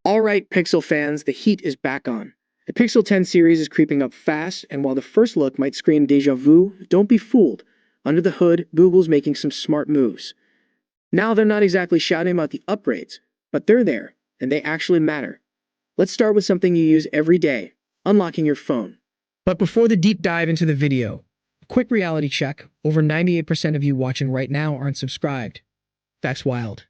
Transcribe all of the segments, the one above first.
Alright, Pixel fans, the heat is back on. The Pixel 10 series is creeping up fast, and while the first look might scream deja vu, don't be fooled. Under the hood, Google's making some smart moves. Now they're not exactly shouting about the upgrades, but they're there, and they actually matter. Let's start with something you use every day, unlocking your phone. But before the deep dive into the video, a quick reality check. Over 98% of you watching right now aren't subscribed. That's wild.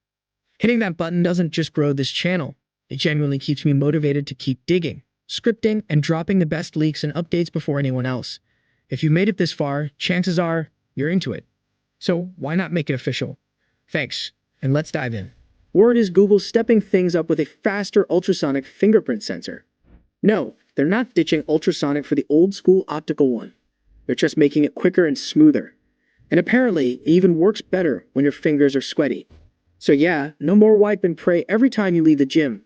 Hitting that button doesn't just grow this channel, it genuinely keeps me motivated to keep digging, scripting, and dropping the best leaks and updates before anyone else. If you made it this far, chances are you're into it. So why not make it official? Thanks, and let's dive in. Word is Google's stepping things up with a faster ultrasonic fingerprint sensor. No, they're not ditching ultrasonic for the old school optical one. They're just making it quicker and smoother. And apparently, it even works better when your fingers are sweaty. So yeah, no more wipe and pray every time you leave the gym.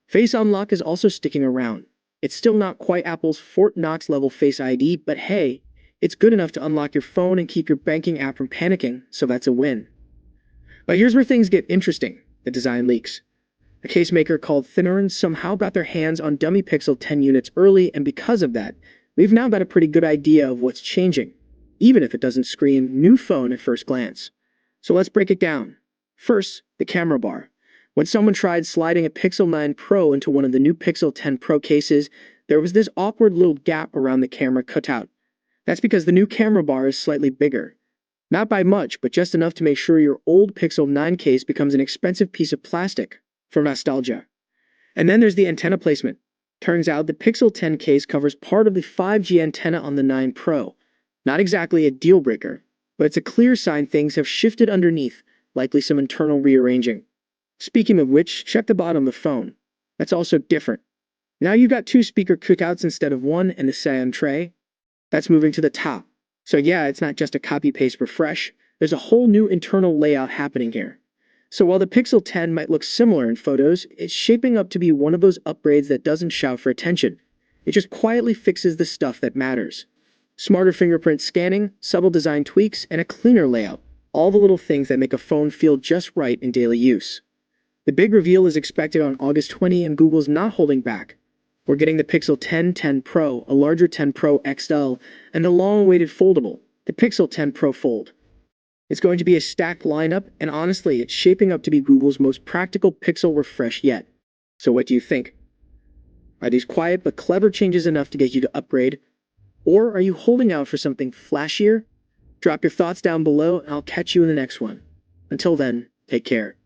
Face Unlock is also sticking around. It's still not quite Apple's Fort Knox level Face ID, but hey, it's good enough to unlock your phone and keep your banking app from panicking, so that's a win. But here's where things get interesting, the design leaks. A case maker called Thinnerin somehow got their hands on dummy Pixel 10 units early, and because of that, we've now got a pretty good idea of what's changing, even if it doesn't scream new phone at first glance. So let's break it down. First, the camera bar. When someone tried sliding a Pixel 9 Pro into one of the new Pixel 10 Pro cases, there was this awkward little gap around the camera cutout. That's because the new camera bar is slightly bigger. Not by much, but just enough to make sure your old Pixel 9 case becomes an expensive piece of plastic for nostalgia. And then there's the antenna placement. Turns out the Pixel 10 case covers part of the 5G antenna on the 9 Pro. Not exactly a deal breaker, but it's a clear sign things have shifted underneath, likely some internal rearranging. Speaking of which, check the bottom of the phone. That's also different. Now you've got two speaker cookouts instead of one and a sound tray. That's moving to the top. So yeah, it's not just a copy-paste refresh. There's a whole new internal layout happening here. So while the Pixel 10 might look similar in photos, it's shaping up to be one of those upgrades that doesn't shout for attention. It just quietly fixes the stuff that matters. Smarter fingerprint scanning, subtle design tweaks, and a cleaner layout. All the little things that make a phone feel just right in daily use. The big reveal is expected on August 20, and Google's not holding back. We're getting the Pixel 10, 10 Pro, a larger 10 Pro XL, and the long-awaited foldable, the Pixel 10 Pro Fold. It's going to be a stacked lineup, and honestly, it's shaping up to be Google's most practical Pixel refresh yet. So what do you think? Are these quiet but clever changes enough to get you to upgrade? Or are you holding out for something flashier? Drop your thoughts down below, and I'll catch you in the next one. Until then, take care.